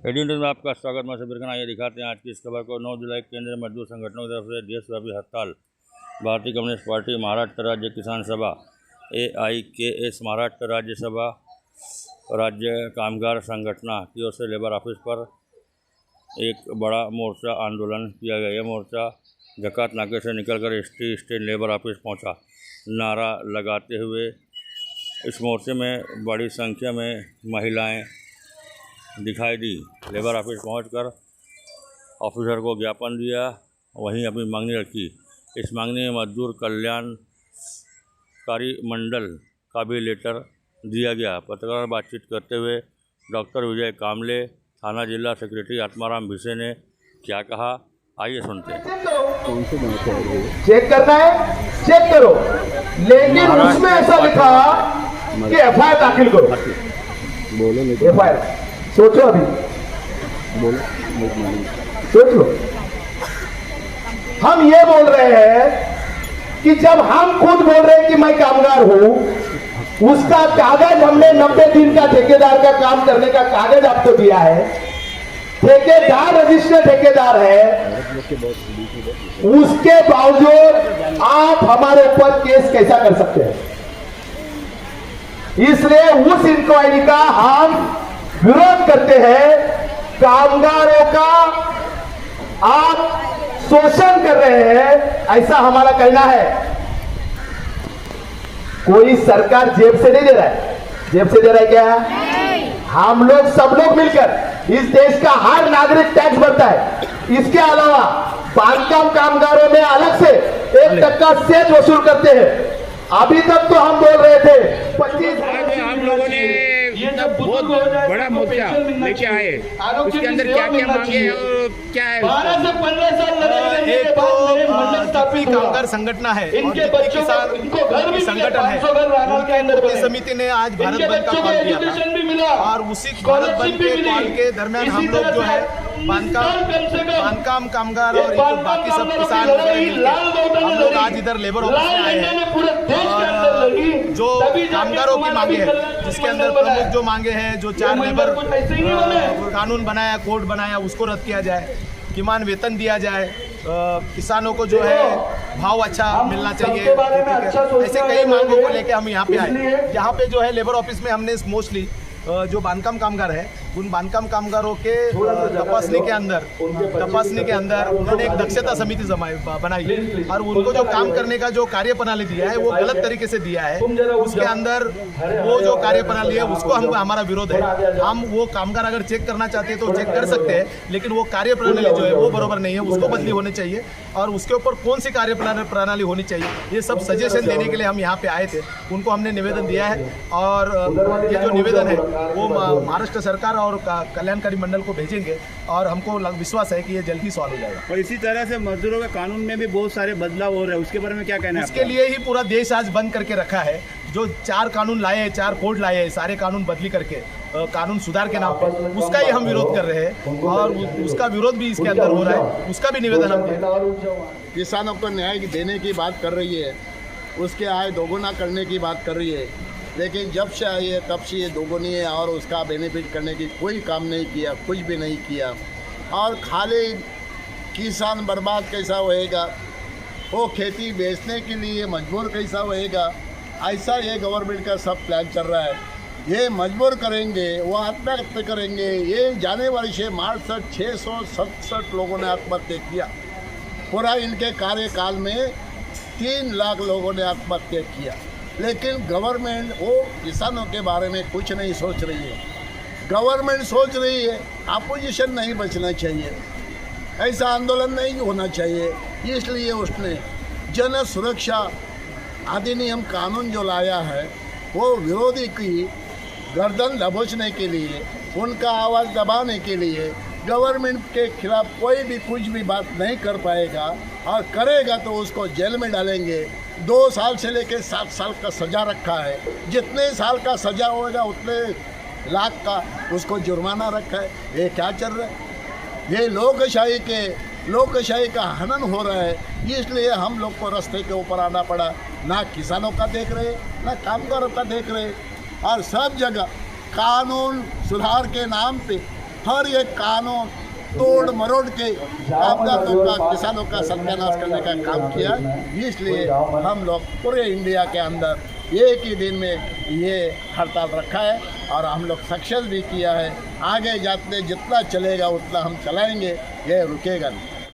AD news में आपका स्वागत। मैं सबीर खान। आइए दिखाते हैं आज की इस खबर को। 9 जुलाई केंद्रीय मजदूर संगठनों की तरफ से देशव्यापी हड़ताल। भारतीय कम्युनिस्ट पार्टी, महाराष्ट्र राज्य किसान सभा, AIKS महाराष्ट्र राज्य सभा, राज्य कामगार संगठना की ओर से लेबर ऑफिस पर एक बड़ा मोर्चा आंदोलन किया गया। यह मोर्चा जकात नाके से निकलकर ST स्टैंड लेबर ऑफिस पहुंचा। नारा लगाते हुए इस मोर्चे में बड़ी संख्या में महिलाएं दिखाई दी। लेबर ऑफिस पहुंचकर ऑफिसर को ज्ञापन दिया, वहीं अपनी मांगनी रखी। इस मांगनी में मजदूर कल्याणकारी मंडल का भी लेटर दिया गया। पत्रकार बातचीत करते हुए डॉक्टर विजय कामले, थाना जिला सेक्रेटरी आत्माराम भिसे ने क्या कहा, आइए सुनते हैं। चेक करना है, चेक करो, लेकिन उसमें ऐसा लिखा कि FIR दाखिल करो। बोलो FIR सोचो, अभी बोलो, सोच लो। हम ये बोल रहे हैं कि जब हम खुद बोल रहे हैं कि मैं कामगार हूं, उसका कागज हमने 90 दिन का ठेकेदार का काम करने का कागज आपको दिया है। ठेकेदार रजिस्टर्ड ठेकेदार है, उसके बावजूद आप हमारे ऊपर केस कैसा कर सकते हैं? इसलिए उस इंक्वायरी का हम विरोध करते हैं। कामगारों का आप शोषण कर रहे हैं, ऐसा हमारा कहना है। कोई सरकार जेब से नहीं दे रहा है। जेब से दे रहा है क्या? हम लोग सब लोग मिलकर इस देश का हर नागरिक टैक्स भरता है। इसके अलावा बांधकाम कामगारों में अलग से 1% सेस वसूल करते हैं। अभी तक तो हम बोल रहे थे 25 हम लोगों ने बहुत बड़ा मोर्चा लेके आए, उसके अंदर क्या क्या मांगे हैं और क्या है? 12 से 15 साल लड़ाई एक तो कामगार संगठन है, इनके बच्चों को इनको घर भी संगठन है। उनकी समिति ने आज भारत बंद का कॉल किया था और उसी भारत बंद के कॉल के दरमियान हम लोग जो है बांधकाम कामगार और बाकी सब किसान हम लोग आज इधर लेबर ऑफिस में आए हैं। और जो कामगारों की मांगे है, जिसके अंदर प्रमुख जो मांगे हैं, जो 4 लेबर कानून बनाया, कोड बनाया, उसको रद्द किया जाए, किमान वेतन दिया जाए, किसानों को जो है भाव अच्छा मिलना चाहिए। ऐसे कई मांगों को लेके हम यहाँ पे आए। यहाँ पे जो है लेबर ऑफिस में हमने मोस्टली जो बांधकाम कामगार है, उन बांधकाम कामगारों के तपासनी के अंदर उन्होंने एक दक्षता समिति बनाई और उनको जो काम करने का जो कार्य प्रणाली दिया है वो गलत तरीके से दिया है। उसके अंदर वो जो कार्य प्रणाली है उसको हमारा विरोध है। हम वो कामगार अगर चेक करना चाहते हैं तो चेक कर सकते हैं, लेकिन वो कार्य प्रणाली जो है वो बराबर नहीं है, उसको बदली होनी चाहिए और उसके ऊपर कौन सी कार्य प्रणाली होनी चाहिए, ये सब सजेशन देने के लिए हम यहाँ पे आए थे। उनको हमने निवेदन दिया है और ये जो निवेदन है वो महाराष्ट्र सरकार और कल्याणकारी मंडल को भेजेंगे और हमको विश्वास है कि ये जल्दी सॉल्व हो जाएगा। और इसी तरह से मजदूरों के कानून में भी बहुत सारे बदलाव हो रहे हैं, उसके बारे में क्या कहना है? इसके लिए ही पूरा देश आज बंद करके रखा है। जो 4 कानून लाए हैं, 4 कोड लाए हैं, सारे कानून बदली करके कानून सुधार के नाम पर, उसका ही हम विरोध कर रहे हैं और उसका विरोध भी इसके अंदर हो रहा है। उसका भी निवेदन हम दें। किसानों को न्याय देने की बात कर रही है, उसके आय दोगुना करने की बात कर रही है, लेकिन जब से आई है तब से ये दोगुनी है और उसका बेनिफिट करने की कोई काम नहीं किया, कुछ भी नहीं किया। और खाली किसान बर्बाद कैसा होएगा, वो खेती बेचने के लिए मजबूर कैसा होएगा, ऐसा ये गवर्नमेंट का सब प्लान चल रहा है। ये मजबूर करेंगे, वो आत्महत्या करेंगे। ये जाने वर्ष मार्च तक 667 लोगों ने आत्महत्या किया। पूरा इनके कार्यकाल में 3 लाख लोगों ने आत्महत्या किया। लेकिन गवर्नमेंट वो किसानों के बारे में कुछ नहीं सोच रही है। गवर्नमेंट सोच रही है अपोजिशन नहीं बचना चाहिए, ऐसा आंदोलन नहीं होना चाहिए, इसलिए उसने जन सुरक्षा अधिनियम कानून जो लाया है वो विरोधी की गर्दन दबोचने के लिए, उनका आवाज़ दबाने के लिए गवर्नमेंट के खिलाफ कोई भी कुछ भी बात नहीं कर पाएगा और करेगा तो उसको जेल में डालेंगे। 2 साल से लेकर 7 साल का सज़ा रखा है। जितने साल का सज़ा होगा उतने लाख का उसको जुर्माना रखा है। ये क्या चल रहा है? ये लोकशाही का हनन हो रहा है। इसलिए हम लोग को रास्ते के ऊपर आना पड़ा। ना किसानों का देख रहे, ना कामगारों का देख रहे और सब जगह कानून सुधार के नाम पे हर एक कानून तोड़ मरोड़ के कामगारों का, किसानों का सत्यानाश करने का काम किया। इसलिए हम लोग पूरे इंडिया के अंदर एक ही दिन में ये हड़ताल रखा है और हम लोग सक्सेस भी किया है। आगे जाते जितना चलेगा उतना हम चलाएंगे, ये रुकेगा नहीं।